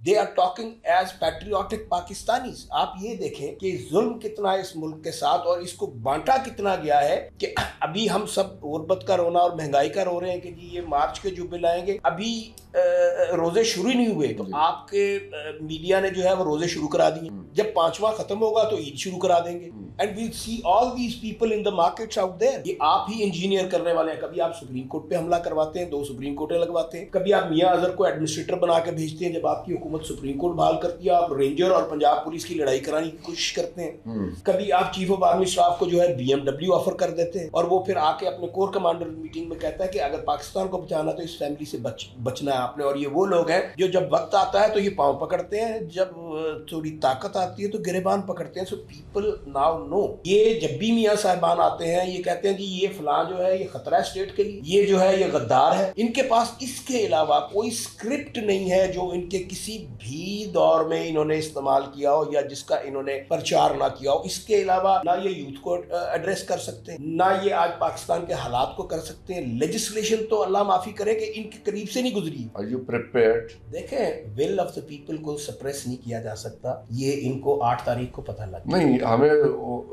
They are talking as patriotic Pakistanis. आप ये देखें कि जुल्म कितना है इस मुल्क के साथ और इसको बांटा कितना गया है कि अभी हम सब गुर्बत का रोना और महंगाई का रो रहे हैं कि जी ये मार्च के जो बिल आएंगे, अभी रोजे शुरू ही नहीं हुए तो आपके मीडिया ने जो है वो रोजे शुरू करा दिए। जब 5वां खत्म होगा तो ईद शुरू करा देंगे। And we see all these people in the markets out there. ये आप ही इंजीनियर करने वाले हैं। कभी आप सुप्रीम कोर्ट पे हमला करवाते हैं, 2 सुप्रीम कोर्टें लगवाते हैं। कभी आप मियां अजहर को एडमिनिस्ट्रेटर बना के भेजते हैं, जब आपकी हुकूमत सुप्रीम कोर्ट बहाल करती है आप रेंजर और पंजाब पुलिस की लड़ाई कराने की कोशिश करते हैं। कभी आप चीफ ऑफ आर्मी स्टाफ को जो है BMW ऑफर कर देते हैं और वो फिर आके अपने कोर कमांडर मीटिंग में कहता है कि अगर पाकिस्तान को बचाना तो इस फैमिली से बचना है आपने। और ये वो लोग हैं जो जब वक्त आता है तो ये पांव पकड़ते हैं, जब थोड़ी ताकत आती है तो गिरेबान पकड़ते हैं। So people now know. ये जब भी मियां साहबान आते हैं ये कहते हैं कि ये फलां जो है ये खतरा है स्टेट के लिए, ये जो है ये गद्दार है। इनके पास इसके अलावा कोई स्क्रिप्ट नहीं है जो इनके किसी भी दौर में इन्होंने इस्तेमाल किया हो या जिसका इन्होंने प्रचार ना किया हो। इसके अलावा ना ये यूथ को एड्रेस कर सकते हैं, ना ये आज पाकिस्तान के हालात को कर सकते हैं। लेजिस्लेशन तो अल्लाह माफी करे कि इनके करीब से नहीं गुजरी। Are you prepared? देखें, विल ऑफ द पीपल को सप्रेस नहीं किया जा सकता। ये इनको 8 तारीख को पता लग गया। नहीं, हमें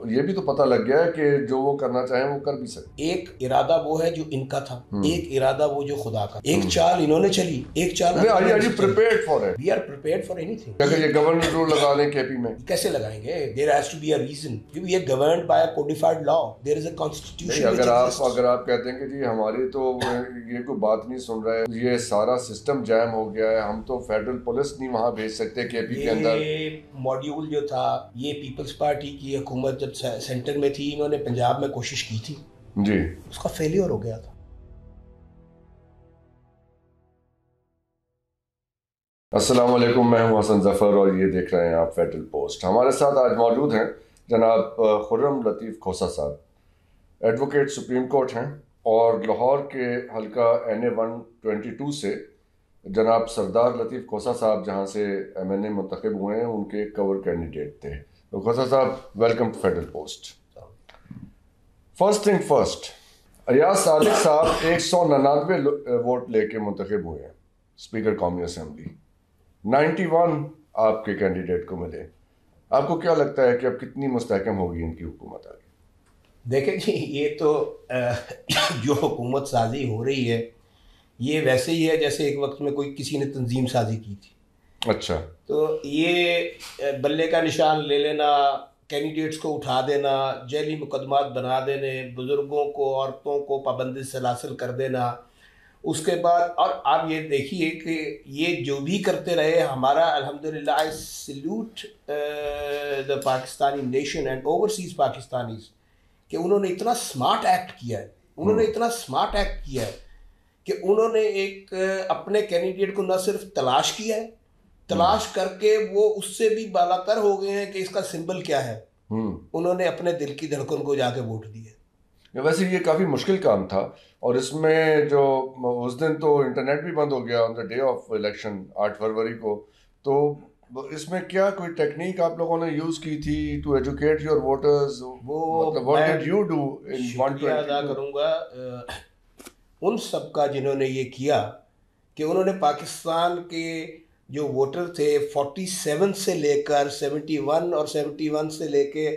ये भी तो पता लग गया है कि जो वो करना चाहे वो कर भी सकते। एक इरादा वो है जो इनका था, एक इरादा वो जो खुदा का। एक चाल इन्होंने चली, एक चाल Are you prepared for it? We are prepared for anything. अगर ये गवर्नर रूल लगा लें केपी में कैसे लगाएंगे? There has to be a reason. क्योंकि ये governed by a codified law. There is a constitution. अगर आप कहते हैं कि जी हमारी तो ये कोई बात नहीं सुन रहा है, ये सारा सिस्टम जैम हो गया है, हम तो फेडरल पुलिस नहीं वहाँ भेज सकते केपी के अंदर। ये मॉड्यूल जो था, ये पीपल्स पार्टी की हुकूमत जब सेंटर में थी, इन्होंने पंजाब में कोशिश की थी जी, उसका फेलियर हो गया था। अस्सलाम वालेकुम, मैं हूं हसन जफर और ये देख रहे हैं आप फेडरल पोस्ट। हमारे साथ आज मौजूद हैं जनाब खुर्रम लतीफ़ खोसा साहब, एडवोकेट सुप्रीम कोर्ट हैं, और लाहौर के हल्का NA 122 से जनाब सरदार लतीफ़ खोसा साहब जहां से MNA मुंतखब हुए हैं उनके कवर कैंडिडेट थे। तो खोसा साहब, welcome to Federal Post. First thing first, Ayaz Sadiq साहब 199 वोट लेके मुंतखब हुए हैं स्पीकर कौमी असम्बली। 91 आपके कैंडिडेट को मिले। आपको क्या लगता है कि अब कितनी मुस्तहकम होगी इनकी हुकूमत आगे? देखें जी, ये तो जो हुकूमत साजी हो रही है ये वैसे ही है जैसे एक वक्त में कोई किसी ने तंजीम साजी की थी। अच्छा, तो ये बल्ले का निशान ले लेना, कैंडिडेट्स को उठा देना, जैली मुकदमात बना देने, बुजुर्गों को औरतों को पाबंदी सलासिल कर देना, उसके बाद और आप ये देखिए कि ये जो भी करते रहे हमारा अल्हम्दुलिल्लाह, I salute the Pakistani nation and overseas Pakistanis कि उन्होंने इतना स्मार्ट एक्ट किया है। उन्होंने इतना स्मार्ट एक्ट किया है कि उन्होंने एक अपने कैंडिडेट को न सिर्फ तलाश किया है, तलाश करके वो उससे भी बालातर हो गए हैं कि इसका सिंबल क्या है। उन्होंने अपने दिल की धड़कन को जाके वोट दिए। वैसे ये काफ़ी मुश्किल काम था और इसमें जो उस दिन तो इंटरनेट भी बंद हो गया on the day of election 8 फरवरी को। तो इसमें क्या कोई टेक्निक आप लोगों ने यूज़ की थी टू एजुकेट योर वोटर्स? वो मतलब what did you do in 122? अदा करूँगा उन सब का जिन्होंने ये किया कि उन्होंने पाकिस्तान के जो वोटर थे 47 से लेकर 71 और 71 से लेके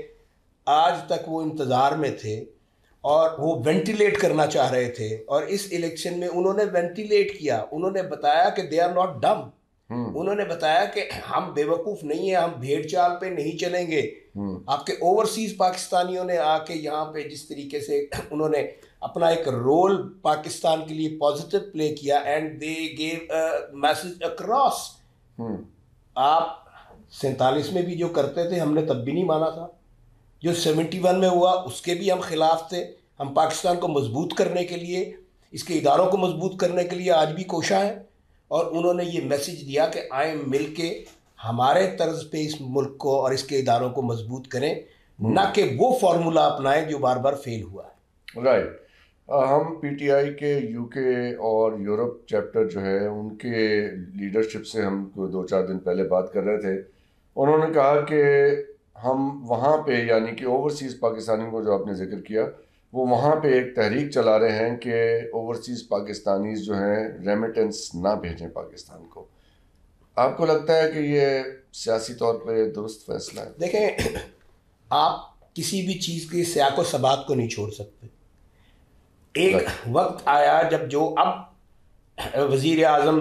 आज तक वो इंतज़ार में थे और वो वेंटिलेट करना चाह रहे थे। और इस इलेक्शन में उन्होंने वेंटिलेट किया। उन्होंने बताया कि दे आर नॉट डम। उन्होंने बताया कि हम बेवकूफ़ नहीं है, हम भेड़ चाल पे नहीं चलेंगे। आपके ओवरसीज पाकिस्तानियों ने आके यहाँ पे जिस तरीके से उन्होंने अपना एक रोल पाकिस्तान के लिए पॉजिटिव प्ले किया and they gave message across. आप 47 में भी जो करते थे हमने तब भी नहीं माना था, जो 71 में हुआ उसके भी हम खिलाफ थे। हम पाकिस्तान को मजबूत करने के लिए, इसके इदारों को मजबूत करने के लिए आज भी कोशा है। और उन्होंने ये मैसेज दिया कि आए मिल के हमारे तर्ज पे इस मुल्क को और इसके इदारों को मजबूत करें, ना कि वो फार्मूला अपनाएं जो बार बार फेल हुआ है। राइट। हम PTI के UK और यूरोप चैप्टर जो है उनके लीडरशिप से हम 2-4 दिन पहले बात कर रहे थे। उन्होंने कहा कि हम वहाँ पे, यानी कि ओवरसीज़ पाकिस्तानियों को जो आपने जिक्र किया, वो वहाँ पे एक तहरीक चला रहे हैं कि ओवरसीज़ पाकिस्तानीज़ जो हैं रेमिटेंस ना भेजें पाकिस्तान को। आपको लगता है कि ये सियासी तौर पे दुरुस्त फैसला है? देखें, आप किसी भी चीज़ की सियाक व सबात को नहीं छोड़ सकते। एक वक्त आया जब जो अब वजीर आजम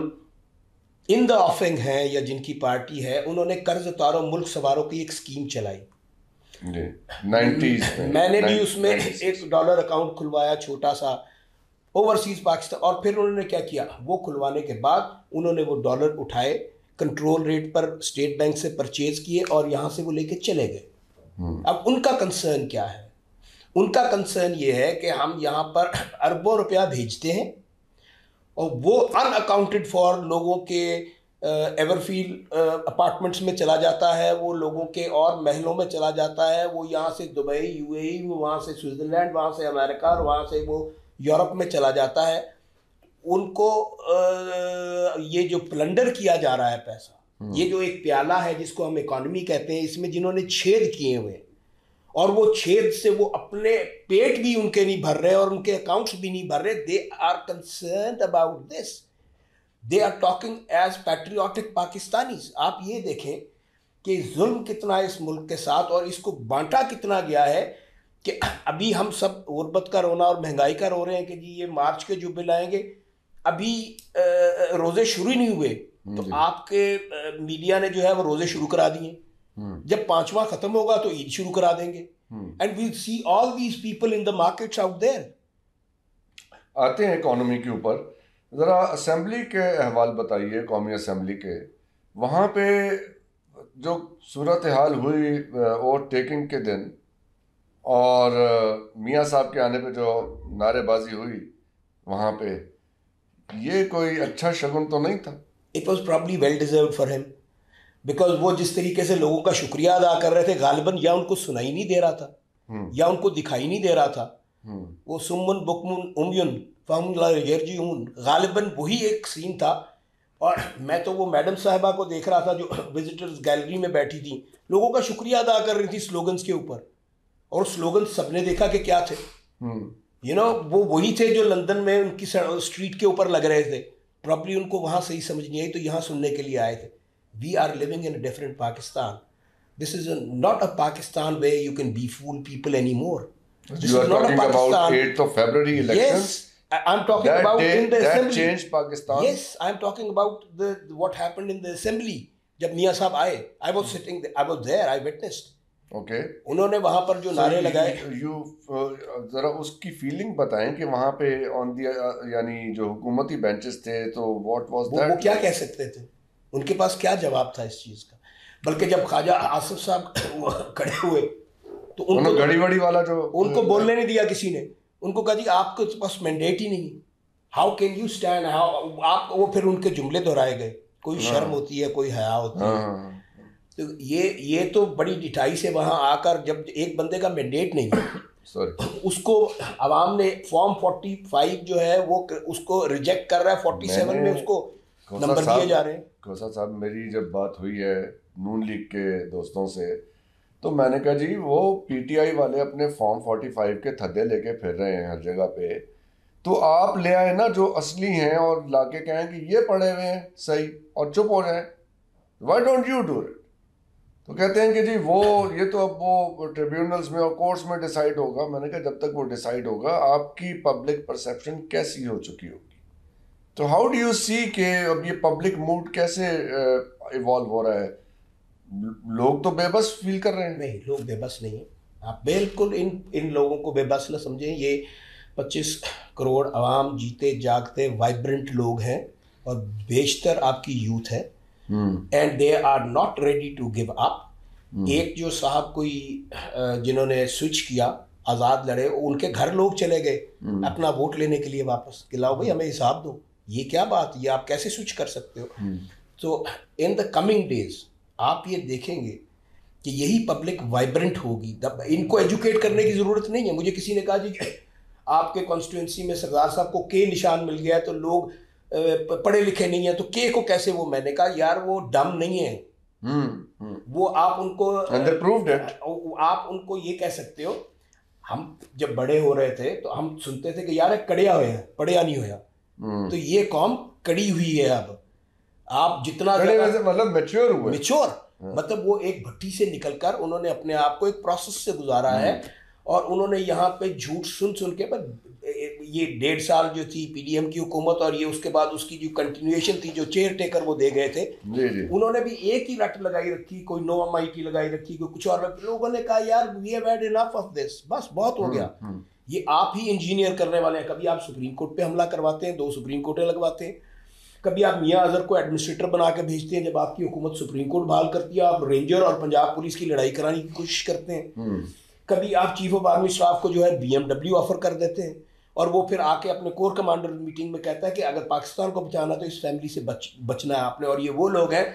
इन द ऑफिंग हैं या जिनकी पार्टी है, उन्होंने कर्ज उतारो मुल्क सवारों की एक स्कीम चलाई जी, 90s में। मैंने भी उसमें $1 अकाउंट खुलवाया छोटा सा ओवरसीज पाकिस्तान, और फिर उन्होंने क्या किया, वो खुलवाने के बाद उन्होंने वो डॉलर उठाए, कंट्रोल रेट पर स्टेट बैंक से परचेज किए और यहाँ से वो लेके चले गए। अब उनका कंसर्न क्या है? उनका कंसर्न ये है कि हम यहाँ पर अरबों रुपया भेजते हैं और वो अनअकाउंटेड फॉर लोगों के एवरफील्ड अपार्टमेंट्स में चला जाता है, वो लोगों के और महलों में चला जाता है, वो यहाँ से दुबई, यूएई, वो वहाँ से स्विट्ज़रलैंड, वहाँ से अमेरिका और वहाँ से वो यूरोप में चला जाता है। उनको ये जो प्लंडर किया जा रहा है पैसा, ये जो एक प्याला है जिसको हम इकॉनमी कहते हैं, इसमें जिन्होंने छेद किए हुए और वो छेद से वो अपने पेट भी उनके नहीं भर रहे और उनके अकाउंट्स भी नहीं भर रहे, they are concerned about this. They are talking as patriotic Pakistanis. आप ये देखें कि जुल्म कितना है इस मुल्क के साथ और इसको बांटा कितना गया है कि अभी हम सब गुर्बत का रोना और महंगाई का रो रहे हैं कि जी ये मार्च के जो बिल आएंगे, अभी रोज़े शुरू ही नहीं हुए तो आपके मीडिया ने जो है वो रोज़े शुरू करा दिए। जब 5वां खत्म होगा तो ईद शुरू करा देंगे। And we see all these people in the markets out there. आते हैं इकोनॉमी के ऊपर, ज़रा असेंबली के अहवाल बताइए, कौमी असेंबली के। वहाँ पे जो सूरत हाल हुई वोट टेकिंग के दिन और मियाँ साहब के आने पे जो नारेबाजी हुई वहाँ पे, ये कोई अच्छा शगुन तो नहीं था? It was probably well deserved for him, because वो जिस तरीके से लोगों का शुक्रिया अदा कर रहे थे, गालिबन या उनको सुनाई नहीं दे रहा था या उनको दिखाई नहीं दे रहा था। वो सुम्मुन बुकमुन उमयुन फहम ला यरजिऊन, गालिबन वही एक सीन था। और मैं तो वो मैडम साहिबा को देख रहा था जो विजिटर्स गैलरी में बैठी थी, लोगों का शुक्रिया अदा कर रही थी स्लोगन्स के ऊपर, और स्लोगन सबने देखा कि क्या थे। यू नो, वो वही थे जो लंदन में उनकी स्ट्रीट के ऊपर लग रहे थे। प्रॉब्ली उनको वहाँ सही समझ नहीं आई तो यहाँ सुनने के लिए आए थे। We are living in a different Pakistan. This is not a Pakistan where you can befool people anymore. You are talking about 8th of February elections? Yes, I'm talking about in the assembly. That changed Pakistan? Yes, I'm talking about what happened in the assembly. जब मियाँ साहब आए, I was sitting there, I was there, I witnessed. Okay. उन्होंने वहाँ पर जो नारे लगाए, जरा उसकी फीलिंग बताएं कि वहाँ पे ऑन दी यानी जो हुकूमती बेंचेस थे, तो व्हाट वाज दैट? वो क्या कह सकते थे? उनके पास क्या जवाब था इस चीज़ का? बल्कि जब ख्वाजा आसिफ साहब खड़े हुए तो उनको घड़ी वड़ी वाला जो उनको बोलने नहीं दिया किसी ने। उनको कहा जी आपके पास मैंडेट ही नहीं है, how can you stand, how आप, वो फिर उनके जुमले दोहराए गए, कोई शर्म होती है, कोई हया होती है। तो ये तो बड़ी डिठाई से वहाँ आकर, जब एक बंदे का मैंडेट नहीं है उसको अवाम ने फॉर्म 45 जो है वो उसको रिजेक्ट कर रहा है, 47 में उसको नंबर दिए जा रहे हैं। खोसा साहब, मेरी जब बात हुई है नून लीग के दोस्तों से, तो मैंने कहा जी वो पीटीआई वाले अपने फॉर्म 45 के थद्दे लेके फिर रहे हैं हर जगह पे, तो आप ले आए ना जो असली हैं और लाके कहें कि ये पढ़े हुए हैं सही और चुप हो जाएं, why don't you do it? तो कहते हैं कि जी वो ये तो अब वो ट्रिब्यूनल्स में और कोर्ट्स में डिसाइड होगा। मैंने कहा जब तक वो डिसाइड होगा आपकी पब्लिक परसेप्शन कैसी हो चुकी होगी? तो हाउ डू यू सी कि अब ये पब्लिक मूड कैसे इवॉल्व हो रहा है? लोग तो बेबस फील कर रहे हैं। नहीं, लोग बेबस नहीं है, आप बिल्कुल इन लोगों को बेबस न समझें। ये 25 करोड़ आवाम जीते जागते वाइब्रेंट लोग हैं और बेशतर आपकी यूथ है, and they are not ready to give up. एक जो साहब कोई जिन्होंने स्विच किया, आज़ाद लड़े, उनके घर लोग चले गए अपना वोट लेने के लिए वापस कि लाओ भाई हमें हिसाब दो। ये क्या बात, ये आप कैसे स्विच कर सकते हो? तो इन द कमिंग डेज आप ये देखेंगे कि यही पब्लिक वाइब्रेंट होगी। इनको एजुकेट करने की ज़रूरत नहीं है। मुझे किसी ने कहा जी आपके कॉन्स्टिट्यूंसी में सरदार साहब को के निशान मिल गया है तो लोग पढ़े लिखे नहीं है, तो के को कैसे वो? मैंने कहा यार वो डम नहीं है। वो आप उनको आप उनको ये कह सकते हो। हम जब बड़े हो रहे थे तो हम सुनते थे कि यार कड़िया होया, पढ़िया नहीं होया। तो ये कौम कड़ी हुई है अब। आप जितना मतलब मैच्योर हुए, मैच्योर मतलब वो एक भट्टी से निकलकर उन्होंने अपने आप को एक प्रोसेस से गुजारा है, और उन्होंने यहाँ पे झूठ सुन सुन के, पर ये 1.5 साल जो थी पीडीएम की हुकूमत, और ये उसके बाद उसकी जो कंटिन्यूएशन थी, जो चेयर टेकर वो दे गए थे, उन्होंने भी एक ही रट लगाई रखी, कोई नो MIT लगाई रखी, कोई कुछ और। लोगों ने कहा यार we have had enough of this, बस बहुत हो गया। ये आप ही इंजीनियर करने वाले हैं। कभी आप सुप्रीम कोर्ट पे हमला करवाते हैं, 2 सुप्रीम कोर्टें लगवाते हैं। कभी आप मियां अजहर को एडमिनिस्ट्रेटर बना के भेजते हैं, जब आपकी हुकूमत सुप्रीम कोर्ट बहाल करती है, आप रेंजर और पंजाब पुलिस की लड़ाई कराने की कोशिश करते हैं। कभी आप चीफ ऑफ आर्मी स्टाफ को जो है BMW ऑफर कर देते हैं, और वो फिर आके अपने कोर कमांडर मीटिंग में कहता है कि अगर पाकिस्तान को बचाना तो इस फैमिली से बचना है आपने। और ये वो लोग हैं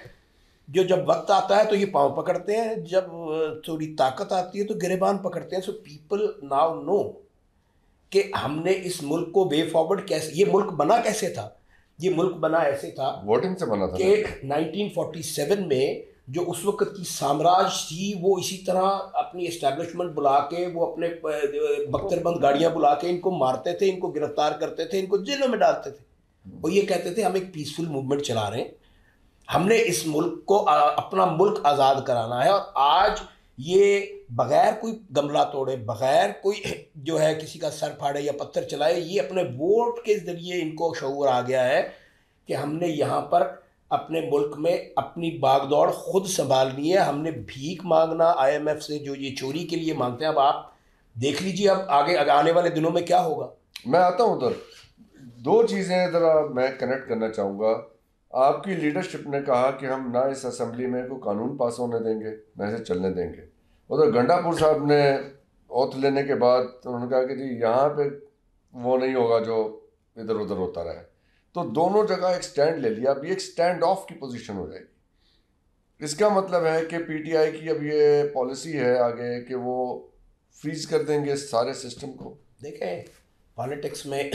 जो जब वक्त आता है तो ये पाँव पकड़ते हैं, जब थोड़ी ताकत आती है तो गिरेबान पकड़ते हैं। सो पीपल नाउ नो कि हमने इस मुल्क को वे फॉरवर्ड कैसे, ये मुल्क बना कैसे था। ये मुल्क बना ऐसे था, वोटिंग से बना था कि 1947 में जो उस वक्त की साम्राज्य थी, वो इसी तरह अपनी एस्टैब्लिशमेंट बुला के, वो अपने बख्तरबंद गाड़ियां बुला के इनको मारते थे, इनको गिरफ्तार करते थे, इनको जेलों में डालते थे। और ये कहते थे हम एक पीसफुल मूवमेंट चला रहे हैं, हमने इस मुल्क को अपना मुल्क आज़ाद कराना है। और आज ये बगैर कोई गमला तोड़े, बगैर कोई जो है किसी का सर फाड़े या पत्थर चलाए, ये अपने वोट के ज़रिए इनको शऊर आ गया है कि हमने यहाँ पर अपने मुल्क में अपनी बागदौड़ खुद संभालनी है। हमने भीख मांगना IMF से, जो ये चोरी के लिए मांगते हैं। अब आप देख लीजिए अब आगे आने वाले दिनों में क्या होगा। मैं आता हूँ उधर, 2 चीज़ें ज़रा मैं कनेक्ट करना चाहूँगा। आपकी लीडरशिप ने कहा कि हम ना इस असेंबली में कोई कानून पास होने देंगे, ना इसे चलने देंगे। उधर गंडापुर साहब ने ओथ लेने के बाद उन्होंने कहा कि जी यहाँ पे वो नहीं होगा जो इधर उधर होता रहे। तो दोनों जगह एक स्टैंड ले लिया। अब ये एक स्टैंड ऑफ की पोजीशन हो जाएगी। इसका मतलब है कि PTI की अब ये पॉलिसी है आगे कि वो फ्रीज कर देंगे सारे सिस्टम को। देखें पॉलिटिक्स में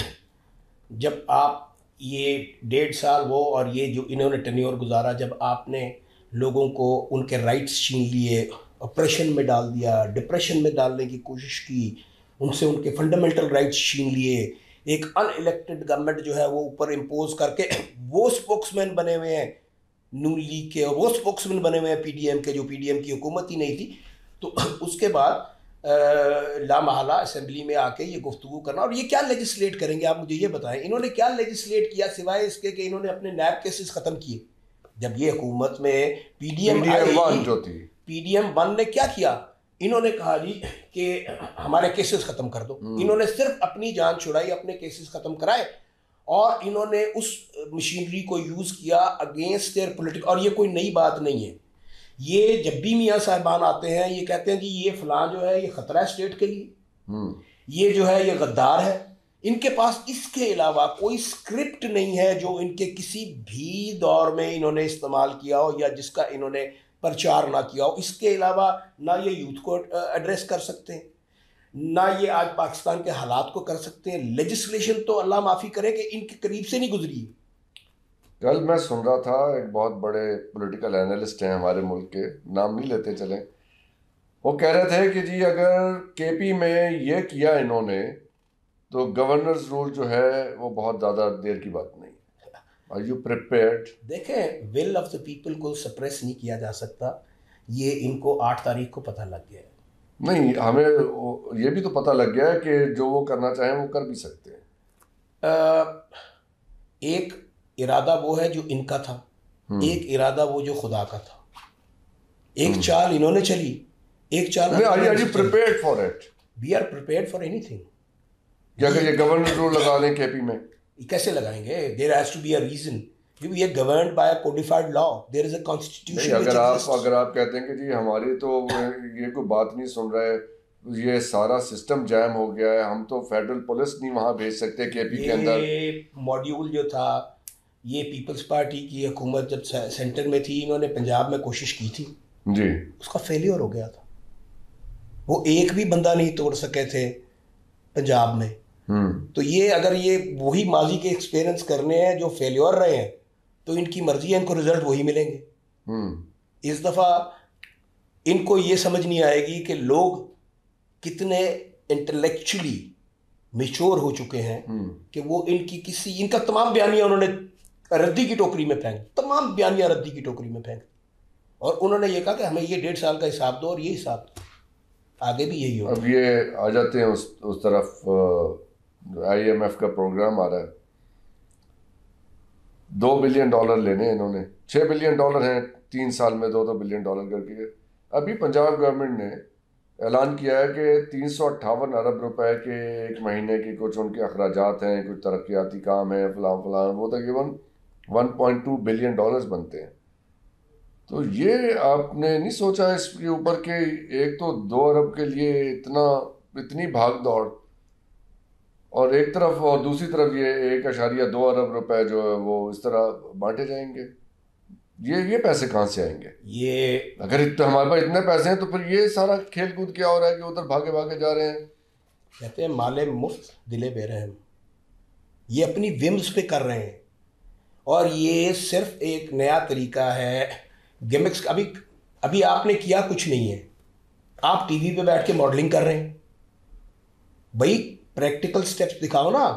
जब आप ये 1.5 साल वो और ये जो इन्होंने टेन्योर गुजारा, जब आपने लोगों को उनके राइट्स छीन लिए, ऑपरेशन में डाल दिया, डिप्रेशन में डालने की कोशिश की, उनसे उनके फंडामेंटल राइट्स छीन लिए, एक अनइलेक्टेड गवर्नमेंट जो है वो ऊपर इम्पोज करके वो स्पोक्समैन बने हुए हैं नून लीग के, और वो स्पोक्समैन बने हुए हैं PDM के, जो PDM की हुकूमत ही नहीं थी। तो उसके बाद लामहला असेंबली में आके ये गुफ्तगू करना, और ये क्या लेजिस्लेट करेंगे आप मुझे ये बताएं। इन्होंने क्या लेजिस्लेट किया सिवाय इसके कि इन्होंने अपने नैब केसेस ख़त्म किए। जब ये हुकूमत में PDM 1 जो थी, PDM 1 ने क्या किया, इन्होंने कहा जी कि हमारे केसेस ख़त्म कर दो। इन्होंने सिर्फ अपनी जान छुड़ाई, अपने केसेस ख़त्म कराए, और इन्होंने उस मशीनरी को यूज़ किया अगेंस्ट देयर पॉलिटिक्स। और ये कोई नई बात नहीं है, ये जब भी मियाँ साहिबान आते हैं ये कहते हैं कि ये फलां जो है ये ख़तरा है स्टेट के लिए, ये जो है ये गद्दार है। इनके पास इसके अलावा कोई स्क्रिप्ट नहीं है जो इनके किसी भी दौर में इन्होंने इस्तेमाल किया हो या जिसका इन्होंने प्रचार ना किया हो। इसके अलावा ना ये यूथ को एड्रेस कर सकते हैं, ना ये आज पाकिस्तान के हालात को कर सकते हैं। लेजिस्लेशन तो अल्लाह माफ़ी करे कि इनके करीब से नहीं गुजरी है। कल मैं सुन रहा था, एक बहुत बड़े पॉलिटिकल एनालिस्ट हैं हमारे मुल्क के, नाम नहीं लेते चले, वो कह रहे थे कि जी अगर KP में ये किया इन्होंने तो गवर्नर्स रूल जो है वो बहुत ज़्यादा देर की बात नहीं। Are you prepared? देखें, विल ऑफ द पीपल को सप्रेस नहीं किया जा सकता। ये इनको 8 तारीख को पता लग गया है। नहीं, हमें ये भी तो पता लग गया है कि जो वो करना चाहें वो कर भी सकते हैं। एक इरादा वो है जो इनका था, एक इरादा वो जो खुदा का था। एक चाल इन्होंने चली, एक चाल are you prepared for it? We are prepared for anything. अगर ये गवर्नर रूल लगा दें KP में, कैसे लगाएंगे? There has to be a reason. We are governed by a codified law, there is a constitution. अगर आप कहते हैं कि जी हमारी तो ये कोई बात नहीं सुन रहा है, ये सारा सिस्टम जैम हो गया है, हम तो फेडरल पुलिस नहीं वहाँ भेज सकते KP के अंदर। ये मॉड्यूल जो था, ये पीपल्स पार्टी की हुकूमत जब सेंटर में थी, इन्होंने पंजाब में कोशिश की थी जी, उसका फेलियर हो गया था। वो एक भी बंदा नहीं तोड़ सके थे पंजाब में। तो ये अगर ये वही माजी के एक्सपीरियंस करने हैं जो फेलियर रहे हैं, तो इनकी मर्जी है, इनको रिजल्ट वही मिलेंगे। इस दफ़ा इनको ये समझ नहीं आएगी कि लोग कितने इंटेलेक्चुअली मैच्योर हो चुके हैं कि वो इनका तमाम बयानियां उन्होंने रद्दी की टोकरी में फेंक, तमाम बयानियाँ रद्दी की टोकरी में फेंक। और उन्होंने ये कहा कि हमें ये 1.5 साल का हिसाब दो, और ये हिसाब आगे भी यही होगा। अब ये आ जाते हैं उस तरफ IMF का प्रोग्राम आ रहा है, $2 बिलियन लेने इन्होंने, $6 बिलियन हैं 3 साल में, $2 बिलियन करके। अभी पंजाब गवर्नमेंट ने ऐलान किया है कि 358 अरब रुपए के एक महीने की कुछ उनके अखराजात हैं, कुछ तरक्याती काम है, फलां फलां, वो तकरीबन $1.2 बिलियन बनते हैं। तो ये आपने नहीं सोचा इसके ऊपर कि एक तो 2 अरब के लिए इतनी भाग दौड़, और एक तरफ, और दूसरी तरफ ये 1.2 अरब रुपए जो है वो इस तरह बांटे जाएंगे। ये पैसे कहाँ से आएंगे? ये अगर हमारे पास इतने पैसे हैं तो फिर ये सारा खेल कूद क्या हो रहा है कि उधर भागे भागे जा रहे हैं। कहते हैं माले मुफ्त दिले बेरहम। ये अपनी विम्स पे कर रहे हैं, और ये सिर्फ एक नया तरीका है गिमिक्स। अभी आपने किया कुछ नहीं है, आप टीवी पे बैठ के मॉडलिंग कर रहे हैं। भाई प्रैक्टिकल स्टेप्स दिखाओ ना,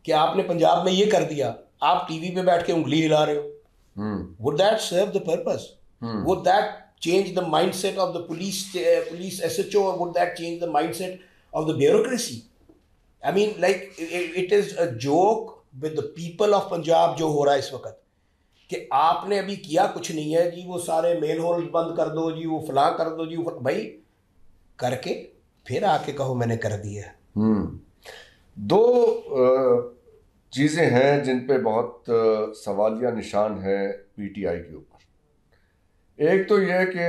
कि आपने पंजाब में ये कर दिया, आप टीवी पे बैठ के उंगली हिला रहे हो। Would that serve the purpose? Would that change the mindset of the police SHO, or would that change the mindset of the bureaucracy? I mean, like it is a joke with the people of Punjab जो हो रहा है इस वक्त, कि आपने अभी किया कुछ नहीं है जी, वो सारे मेल होल्ड बंद कर दो जी, वो फलां कर दो जी, भाई करके फिर आके कहो मैंने कर दिया। दो चीज़ें हैं जिन पे बहुत सवालिया निशान है PTI के ऊपर। एक तो यह कि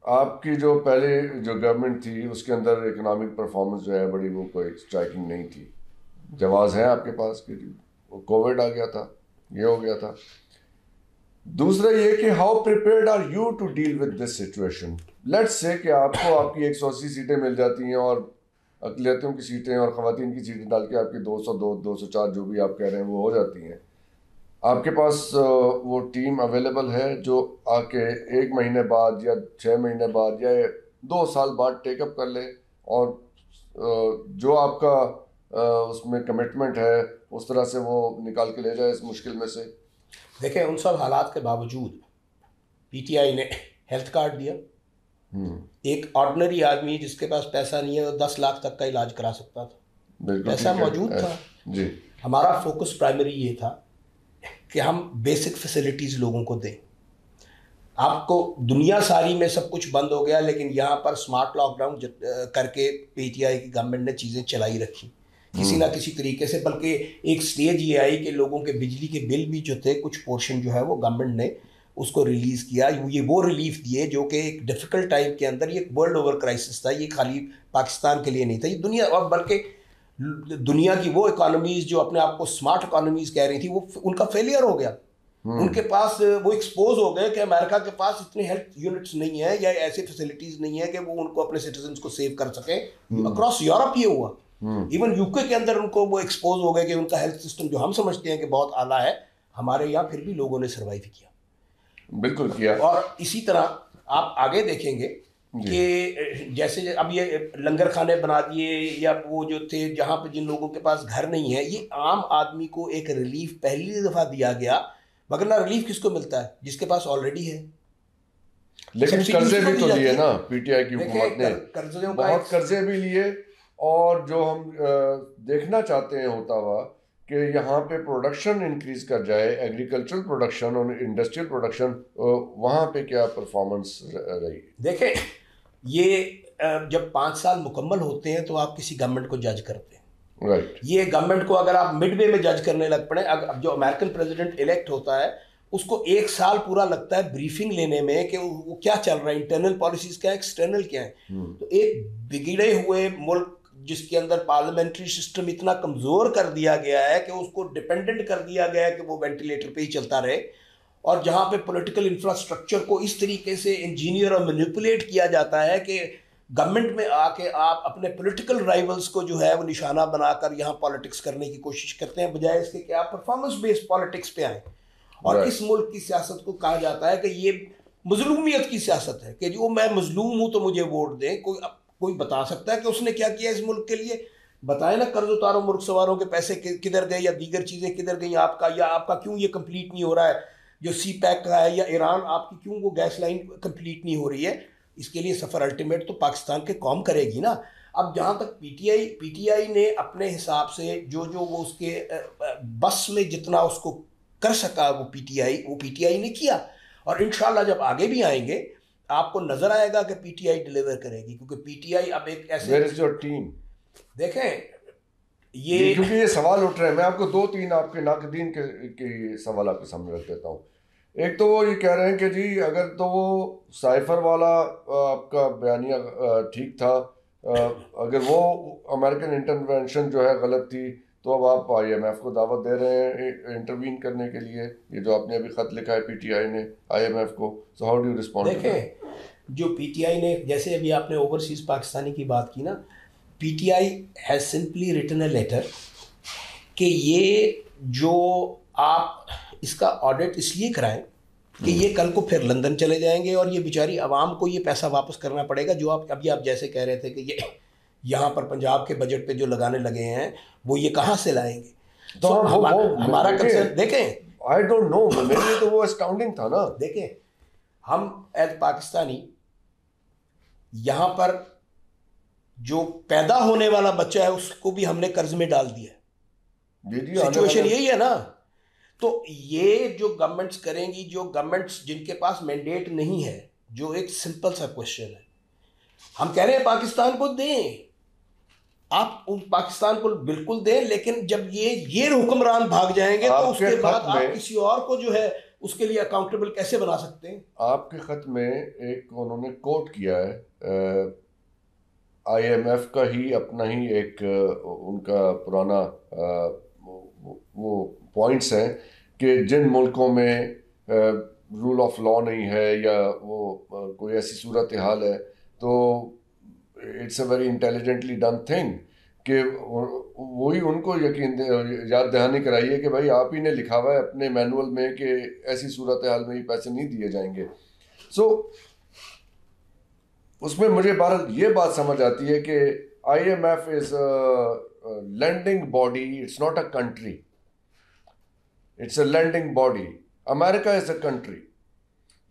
आपकी जो पहले जो गवर्नमेंट थी उसके अंदर इकोनॉमिक परफॉर्मेंस जो है बड़ी वो कोई स्ट्राइकिंग नहीं थी। जवाब है आपके पास कि वो कोविड आ गया था, ये हो गया था। दूसरा ये कि how prepared are you to deal with this situation. Let's say कि आपको आपकी 180 सीटें मिल जाती हैं और अक़लियतों की सीटें और ख़वातीन की सीटें डाल के आपकी 202 204 जो भी आप कह रहे हैं वो हो जाती हैं। आपके पास वो टीम अवेलेबल है जो आके 1 महीने बाद या 6 महीने बाद या 2 साल बाद टेकअप कर ले, और जो आपका उसमें कमिटमेंट है उस तरह से वो निकाल के ले जाए इस मुश्किल में से। देखें, उन सब हालात के बावजूद PTI ने हेल्थ कार्ड दिया। एक ऑर्डिनरी आदमी जिसके पास पैसा नहीं है वो 10 लाख तक का इलाज करा सकता था, पैसा मौजूद था जी। हमारा फोकस प्राइमरी ये था कि हम बेसिक फैसिलिटीज़ लोगों को दें। आपको दुनिया सारी में सब कुछ बंद हो गया, लेकिन यहाँ पर स्मार्ट लॉकडाउन करके PTI की गवर्नमेंट ने चीज़ें चलाई रखी किसी ना किसी तरीके से। बल्कि एक स्टेज ये आई कि लोगों के बिजली के बिल भी जो थे कुछ पोर्शन जो है वो गवर्नमेंट ने उसको रिलीज़ किया। ये वो रिलीफ दिए जो कि एक डिफ़िकल्ट टाइम के अंदर, ये वर्ल्ड ओवर क्राइसिस था, ये खाली पाकिस्तान के लिए नहीं था, ये दुनिया, और बल्कि दुनिया की वो इकोनॉमीज़ जो अपने आप को स्मार्ट इकोनॉमीज़ कह रही थी वो उनका फेलियर हो गया। उनके पास वो एक्सपोज हो गए कि अमेरिका के पास इतने हेल्थ यूनिट्स नहीं है या ऐसी फैसिलिटीज़ नहीं है कि वो उनको अपने सिटीजन्स को सेव कर सकें। अक्रॉस यूरोप ये हुआ, इवन UK के अंदर उनको वो एक्सपोज हो गए कि उनका हेल्थ सिस्टम जो हम समझते हैं कि बहुत आला है, हमारे यहाँ फिर भी लोगों ने सर्वाइव किया। बिल्कुल किया। और इसी तरह आप आगे देखेंगे कि जैसे अब ये लंगर खाने बना दिए, या वो जो थे जहाँ पे जिन लोगों के पास घर नहीं है, ये आम आदमी को एक रिलीफ पहली दफ़ा दिया गया। मगर ना रिलीफ किसको मिलता है? जिसके पास ऑलरेडी है। लेकिन कर्जे भी तो लिए ना PTI की हुकूमत ने, बहुत कर्जे भी लिए। और जो हम देखना चाहते हैं होता हुआ कि यहाँ पे प्रोडक्शन इंक्रीज कर जाए, एग्रीकल्चरल प्रोडक्शन और इंडस्ट्रियल प्रोडक्शन, वहाँ पे क्या परफॉर्मेंस रही? देखें, ये जब 5 साल मुकम्मल होते हैं तो आप किसी गवर्नमेंट को जज करते हैं, राइट। ये गवर्नमेंट को अगर आप मिडवे में जज करने लग पड़े, अब जो अमेरिकन प्रेसिडेंट इलेक्ट होता है उसको 1 साल पूरा लगता है ब्रीफिंग लेने में कि वो क्या चल रहा है, इंटरनल पॉलिसीज क्या है, एक्सटर्नल क्या है। तो एक बिगड़े हुए मुल्क जिसके अंदर पार्लियामेंट्री सिस्टम इतना कमज़ोर कर दिया गया है कि उसको डिपेंडेंट कर दिया गया है कि वो वेंटिलेटर पे ही चलता रहे, और जहाँ पे पॉलिटिकल इंफ्रास्ट्रक्चर को इस तरीके से इंजीनियर और मैनिपुलेट किया जाता है कि गवर्नमेंट में आके आप अपने पॉलिटिकल राइवल्स को जो है वो निशाना बनाकर यहाँ पॉलिटिक्स करने की कोशिश करते हैं, बजाय इसके कि आप परफॉर्मेंस बेस्ड पॉलिटिक्स पे आए। और इस मुल्क की सियासत को कहा जाता है कि ये मजलूमियत की सियासत है कि जो मैं मजलूम हूँ तो मुझे वोट दें। कोई बता सकता है कि उसने क्या किया इस मुल्क के लिए? बताएं ना, कर्ज उतारो मुल्क सवारों के पैसे किधर गए, या दीगर चीजें किधर गई आपका, या आपका क्यों ये कंप्लीट नहीं हो रहा है जो सी पैक का है, या ईरान आपकी क्यों वो गैस लाइन कंप्लीट नहीं हो रही है। इसके लिए सफ़र अल्टीमेट तो पाकिस्तान के कौम करेगी ना। अब जहाँ तक पीटीआई ने अपने हिसाब से जो जो वो उसके बस में जितना उसको कर सका वो पीटीआई ने किया, और इंशाल्लाह जब आगे भी आएंगे आपको नजर आएगा कि पीटीआई डिलीवर करेगी, क्योंकि पीटीआई अब एक ऐसे वेयर इज योर टीम। देखें ये क्योंकि ये सवाल उठ रहे हैं, मैं आपको 2-3 आपके नाकदीन के सवाल आपके सामने रख देता हूँ। एक तो वो ये कह रहे हैं कि जी अगर तो वो साइफर वाला आपका बयानिया ठीक था, अगर वो अमेरिकन इंटरवेंशन जो है गलत थी, तो अब आप आईएमएफ को दावत दे रहे हैं इंटरवीन करने के लिए, ये जो आपने अभी खत लिखा है पीटीआई ने आईएमएफ को। So how do you respond? देखें जो पीटीआई ने, जैसे अभी आपने ओवरसीज पाकिस्तानी की बात की ना, PTI has simply written a letter कि ये जो आप इसका ऑडिट इसलिए कराएं कि ये कल को फिर लंदन चले जाएंगे और ये बेचारी आवाम को ये पैसा वापस करना पड़ेगा, जो आप अभी आप जैसे कह रहे थे कि ये यहाँ पर पंजाब के बजट पे जो लगाने लगे हैं वो ये कहाँ से लाएंगे। तो हमारा कंसर्न देखें, आई डोंट नो, मेरे लिए तो वो अस्टाउंडिंग था ना। देखें हम एज पाकिस्तानी यहाँ पर जो पैदा होने वाला बच्चा है उसको भी हमने कर्ज में डाल दिया। सिचुएशन यही है ना। तो ये जो गवर्नमेंट्स करेंगी, जो गवर्नमेंट्स जिनके पास मैंडेट नहीं है, जो एक सिंपल सा क्वेश्चन है, हम कह रहे हैं पाकिस्तान को दें, आप उन पाकिस्तान को बिल्कुल दें, लेकिन जब ये हुक्मरान भाग जाएंगे तो उसके बाद आप किसी और को जो है उसके लिए अकाउंटेबल कैसे बना सकते हैं? आपके खत में एक उन्होंने कोट किया है आईएमएफ का ही अपना ही एक उनका पुराना वो पॉइंट्स हैं कि जिन मुल्कों में रूल ऑफ लॉ नहीं है या वो कोई ऐसी सूरत हाल है, तो it's a very intelligently done thing कि वही उनको याद दहानी कराइए कि भाई आप ही ने लिखा हुआ है अपने मैनुअल में कि ऐसी सूरत हाल में ये पैसे नहीं दिए जाएंगे। सो उसमें मुझे बहरहाल ये बात समझ आती है कि IMF is lending body, it's not a country, it's a lending body. America is a country.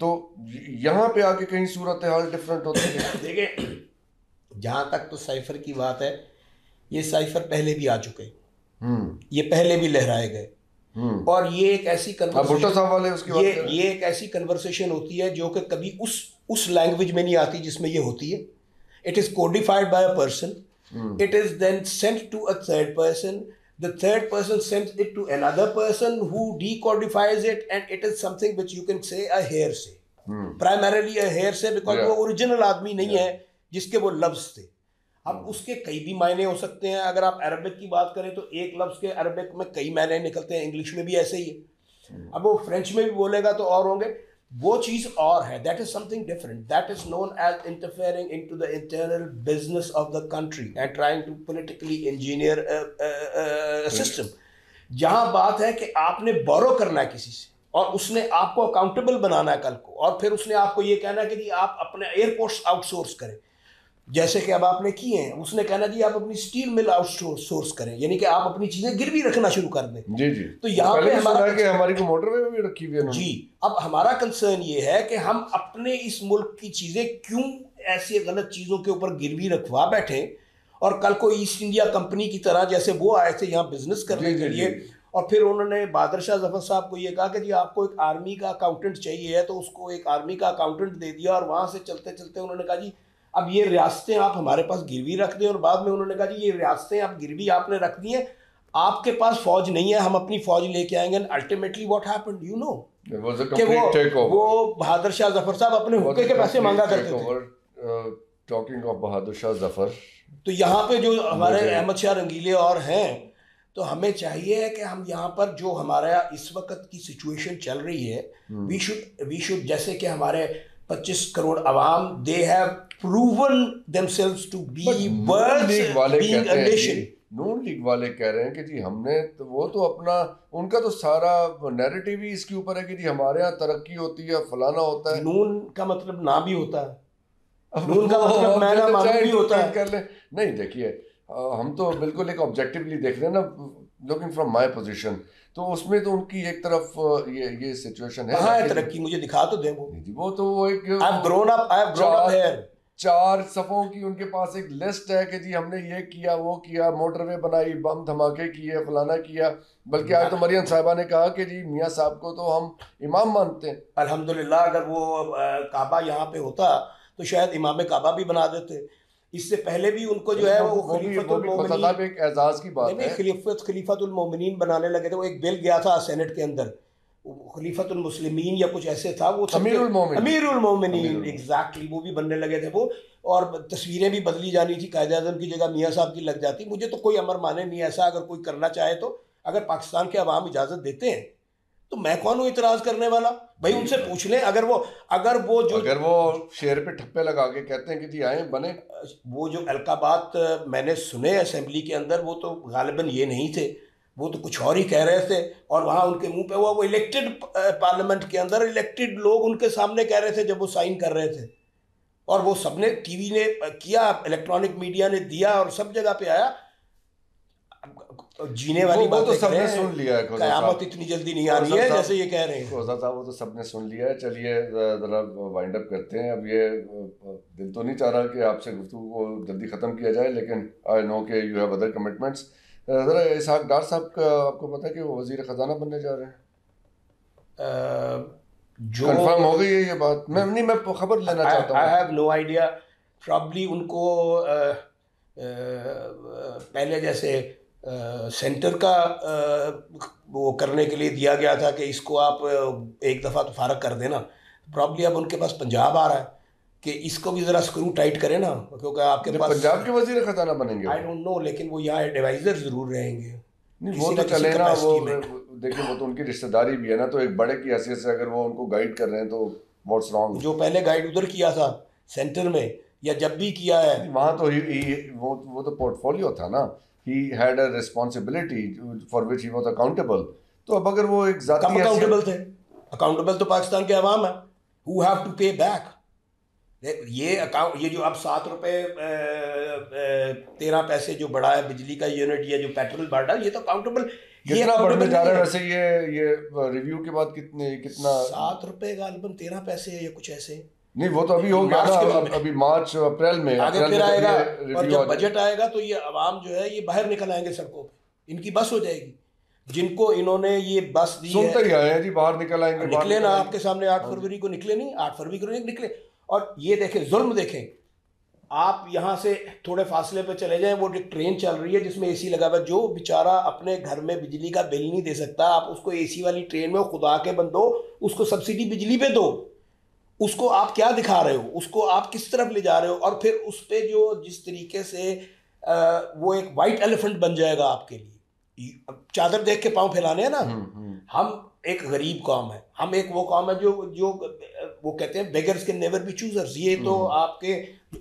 तो यहाँ पे आके कहीं सूरत हाल डिफरेंट होती है। देखिए जहाँ तक तो साइफर की बात है, ये साइफर पहले भी आ चुके, ये पहले भी लहराए गए, और ये एक ऐसी कन्वर्सेशन, ये एक ऐसी कन्वर्सेशन होती है जो कि कभी उस लैंग्वेज में नहीं आती जिसमें ये होती है। It is codified by a person, it is then sent to a third person, the third person sends it to another person who decodifies it, and it is something which you can say a hearsay, primarily a hearsay, because वो original आदमी नहीं है जिसके वो लफ्ज थे। अब उसके कई भी मायने हो सकते हैं। अगर आप अरबिक की बात करें तो एक लफ्ज के अरबिक में कई मायने निकलते हैं, इंग्लिश में भी ऐसे ही है। अब वो फ्रेंच में भी बोलेगा तो और होंगे, वो चीज और है, that is something different, that is known as interfering into the internal business of the country and trying to politically engineer system. जहां बात है कि आपने बोरो करना है किसी से और उसने आपको अकाउंटेबल बनाना है कल को, और फिर उसने आपको ये कहना है कि जी आप अपने एयरपोर्ट्स आउटसोर्स करें, जैसे कि अब आपने किए हैं। उसने कहना जी आप अपनी स्टील मिल आउटसोर्स करें, यानी कि आप अपनी चीजें गिरवी रखना शुरू कर दें। जी जी। तो यहाँ पे हमारी को मोटरवे में भी रखी हुई है जी। अब हमारा कंसर्न ये है कि हम अपने इस मुल्क की चीजें क्यों ऐसी गलत चीजों के ऊपर गिरवी रखवा बैठे, और कल को ईस्ट इंडिया कंपनी की तरह जैसे वो आए थे यहाँ बिजनेस करने के लिए, और फिर उन्होंने बहादुर शाह जफर साहब को ये कहा कि जी आपको एक आर्मी का अकाउंटेंट चाहिए है, तो उसको एक आर्मी का अकाउंटेंट दे दिया, और वहां से चलते चलते उन्होंने कहा जी अब ये रियासतें आप हमारे पास गिरवी रख दें, और बाद में उन्होंने कहा जी ये रियासतें आप गिरवी आपने रख दी हैं, आपके पास फौज नहीं है, हम अपनी फौज लेके आएंगे। Ultimately what happened, you know, कि वो बहादुर शाह जफर साहब अपने हुक्के के पैसे मांगा करते थे। टॉकिंग ऑफ बहादुर शाह जफर, तो यहाँ पे जो हमारे अहमद शाह रंगीले और हैं, तो हमें चाहिए कि हम यहाँ पर जो हमारा इस वक्त की सिचुएशन चल रही है, वी शुड जैसे कि हमारे 25 करोड़ अवाम, they have proven themselves to be worth being a nation. Noon League वाले कह रहे हैं कि जी हमने तो वो तो अपना उनका तो सारा नैरेटिव ही इसके ऊपर है कि जी हमारे यहाँ तरक्की होती है, फलाना होता है। नून का मतलब ना भी होता है, नून का मतलब मैं ना मालूम भी होता है। कर ले नहीं, देखिए हम तो बिल्कुल एक ऑब्जेक्टिवली देख रहे हैं ना, लुकिंग फ्रॉम माय पोजीशन, तो उसमें तो उनकी एक तरफ ये सिचुएशन है। कहाँ है तरक्की, मुझे दिखा तो दे वो तो वो एक I have grown up here. 4 सफ़ों की उनके पास एक लिस्ट है कि जी हमने ये किया, वो किया, मोटरवे बनाई, बम धमाके किए, फलाना किया। बल्कि आज तो मरियम साहिबा ने कहा कि जी मियाँ साहब को तो हम इमाम मानते हैं। अल्हम्दुलिल्लाह, अगर वो काबा यहाँ पे होता तो शायद इमाम काबा भी बना देते। इससे पहले भी उनको जो है वो खलीफतुल मोमिनीन, एक एजाज की बात है, खलीफतुल मोमिनीन बनाने लगे थे। वो एक बिल गया था सेनेट के अंदर, खलीफतुल मुस्लिमीन या कुछ ऐसे था, वो अमीरुल मोमिनीन एग्जैक्टली, वो भी बनने लगे थे वो। और तस्वीरें भी बदली जानी थी, कायदे आज़म की जगह मियाँ साहब की लग जाती। मुझे तो कोई अमर माने नहीं ऐसा, अगर कोई करना चाहे तो, अगर पाकिस्तान के अवाम इजाज़त देते हैं तो मैं कौन हूँ इतराज़ करने वाला। भाई उनसे पूछ लें, अगर वो शेर पे ठप्पे लगा के कहते हैं कि जी आए बने, वो जो अलकाबात मैंने सुने असेंबली के अंदर, वो तो गालिबन ये नहीं थे, वो तो कुछ और ही कह रहे थे। और वहाँ उनके मुंह पे हुआ, वो इलेक्टेड पार्लियामेंट के अंदर इलेक्टेड लोग उनके सामने कह रहे थे जब वो साइन कर रहे थे, और वो सबने, टीवी ने किया, इलेक्ट्रॉनिक मीडिया ने दिया, और सब जगह पे आया। जीने वाली बात तो सबने सुन लिया है, कयामत इतनी जल्दी नहीं आ रही है जैसे ये कह रहे हैं खोसा साहब, वो तो सबने सुन लिया है। चलिए जरा वाइंड अप करते हैं। अब ये दिल तो नहीं चाह रहा कि आपसे गुफ्तगू को जल्दी ख़त्म किया जाए, लेकिन आई नो कि यू हैव अदर कमिटमेंट्स। ज़रा इसहाक डार साहब का आपको पता है कि वो वज़ीर ख़जाना बनने जा रहे हैं? जो कंफर्म हो गई है ये बात? मैं खबर लेना चाहता हूँ। I have no idea. Probably उनको पहले जैसे सेंटर का वो करने के लिए दिया गया था कि इसको आप एक दफ़ा तो फारग कर देना। प्रॉब्ली अब उनके पास पंजाब आ रहा है कि इसको भी ज़रा स्क्रू टाइट करें ना, क्योंकि आपके पास पंजाब के वज़ीर ख़जाना बनेंगे। आई डोंट नो, लेकिन वो यहाँ एडवाइज़र ज़रूर रहेंगे। नहीं वो तो चले ना, वो देखिए वो तो उनकी रिश्तेदारी भी है ना, तो एक बड़े की हैसियत से अगर वो उनको गाइड कर रहे हैं तो व्हाट्स रॉन्ग। जो पहले गाइड उधर किया था सेंटर में, या जब भी किया है वहाँ तो वो तो पोर्टफोलियो था ना, he had a responsibility for which he was accountable। तो अब अगर वो एक जाती अकाउंटेबल थे, अकाउंटेबल तो पाकिस्तान के अवाम है, who have to pay back। ये जो अब 7 रुपए 13 पैसे जो बढ़ा है बिजली का यूनिट, या जो पेट्रोल बढ़ा, ये तो अकाउंटेबल, कितना बढ़ने जा रहा है वैसे? ये रिव्यू के बाद कितना 7 रुपए गालिबन 13 पैसे या कुछ ऐसे। नहीं वो तो अभी हो गया ना, अभी मार्च अप्रैल में आगे फिर आएगा, और जब बजट आएगा तो ये अवाम जो है ये बाहर निकल आएंगे सड़कों पे, इनकी बस हो जाएगी। जिनको इन्होंने ये बस दी सुनते ही आए हैं जी, बाहर निकल आएंगे। निकले ना, आपके सामने 8 फरवरी को निकले नहीं, 8 फरवरी को निकले। और ये देखें जुल्म, देखें आप यहाँ से थोड़े फासले पे चले जाएं, वो एक ट्रेन चल रही है जिसमें एसी लगा हुआ है। जो बेचारा अपने घर में बिजली का बिल नहीं दे सकता, आप उसको एसी वाली ट्रेन में, खुदा के बंदो उसको सब्सिडी बिजली पे दो। उसको आप क्या दिखा रहे हो, उसको आप किस तरफ ले जा रहे हो? और फिर उस पर जो जिस तरीके से वो एक वाइट एलिफेंट बन जाएगा आपके लिए। चादर देख के पाँव फैलाने हैं ना। हम एक गरीब कौम है, हम एक वो कौम है जो वो कहते हैं beggars can never be choosers. ये तो आपके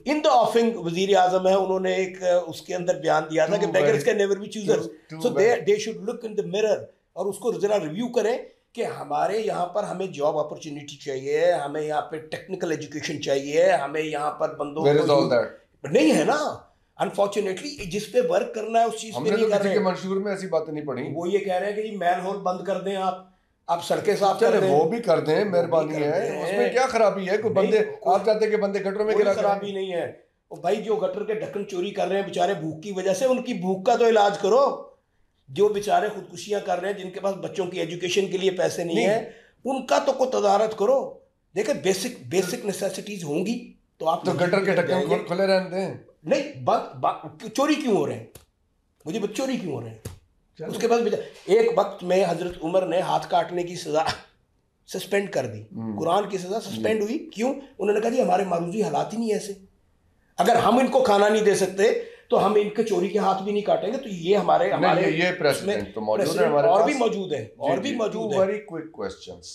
इन द ऑफिंग वजीर आजम है, उन्होंने एक उसके अंदर बयान दिया था कि beggars can never be choosers, so they should look in the mirror और उसको जरा रिव्यू करें कि हमारे यहाँ पर हमें जॉब अपॉर्चुनिटी चाहिए, हमें यहाँ पे टेक्निकल एजुकेशन चाहिए, हमें यहाँ पर बंदों को नहीं है ना। अनफॉर्चुनेटली जिस पे वर्क करना है उस चीज पे नहीं कर रहे। मंशूर में ऐसी बातें नहीं पड़ी। वो ये कह रहे हैं कि जी मैन होल बंद कर दें, आप सड़कें साफ कर दें। वो भी कर दें, मेहरबानी है, उसमें क्या खराबी है? कोई बंदे आप चाहते कि बंदे गटरों में गिरा? खराबी नहीं है। और भाई जो गटर के ढक्कन चोरी कर रहे हैं बेचारे भूख की वजह से, उनकी भूख का तो इलाज करो। जो बेचारे खुदकुशियां कर रहे हैं, जिनके पास बच्चों की एजुकेशन के लिए पैसे नहीं है, उनका तो को तदारत करो। देखे बेसिक नेसेसिटीज होंगी तो आप तो गटर के ढक्कन खुले रहने दें। नहीं, चोरी क्यों हो रहे हैं? मुझे चोरी क्यों हो रहे हैं? उसके बाद एक वक्त में हजरत उमर ने हाथ काटने की सजा सस्पेंड कर दी, कुरान की सजा सस्पेंड हुई। क्यों? उन्होंने कहा जी हमारे मारूजी हालात ही नहीं ऐसे, अगर हम इनको खाना नहीं दे सकते तो हम इनके चोरी के हाथ भी नहीं काटेंगे। तो ये हमारे ये प्रेसिडेंट तो मौजूद है हमारे और पास, भी मौजूद है, और भी मौजूद है। वेरी क्विक क्वेश्चंस,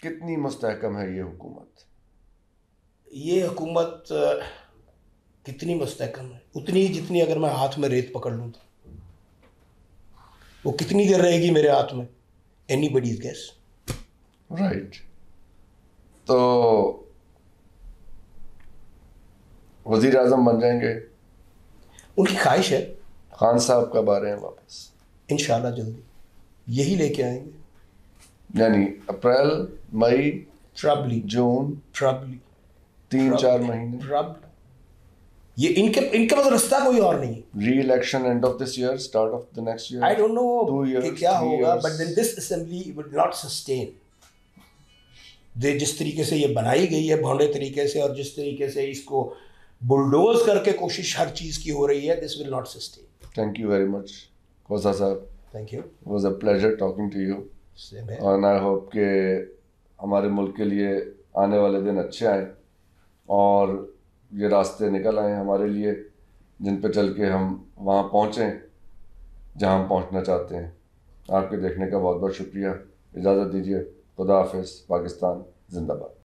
कितनी मुस्तहकम है ये हुकूमत? ये हुकूमत कितनी मुस्तहकम है? उतनी ही जितनी अगर मैं हाथ में रेत पकड़ लूँ तो वो कितनी देर रहेगी मेरे हाथ में? Anybody's guess. राइट। तो वज़ीर आज़म बन जाएंगे? उनकी ख्वाहिश है। खान साहब कब आ रहे हैं वापस? इंशाल्लाह जल्दी यही लेके आएंगे, यानी अप्रैल, मई, प्रॉब्ली जून, प्रॉब्ली 3-4 महीने। प्रॉब्ली ये इनका मतलब रास्ता कोई और नहीं है। Reelection end of this year, start of the next year. I don't know 2 कि years, क्या 3 होगा, years। But then this assembly will not sustain. जिस तरीके से ये बनाई गई है भौंडे तरीके से, और जिस तरीके से इसको बुलडोज करके कोशिश हर चीज़ की हो रही है, this will not sustain. Thank you very much Khosa sahab, thank you. It was a pleasure talking to you, और आई होप कि हमारे मुल्क के लिए आने वाले दिन अच्छे आए और ये रास्ते निकल आए हमारे लिए, जिन पे चल के हम वहाँ पहुँचें जहाँ हम पहुँचना चाहते हैं। आपके देखने का बहुत बहुत शुक्रिया। इजाज़त दीजिए। खुदा हाफिज़। पाकिस्तान जिंदाबाद।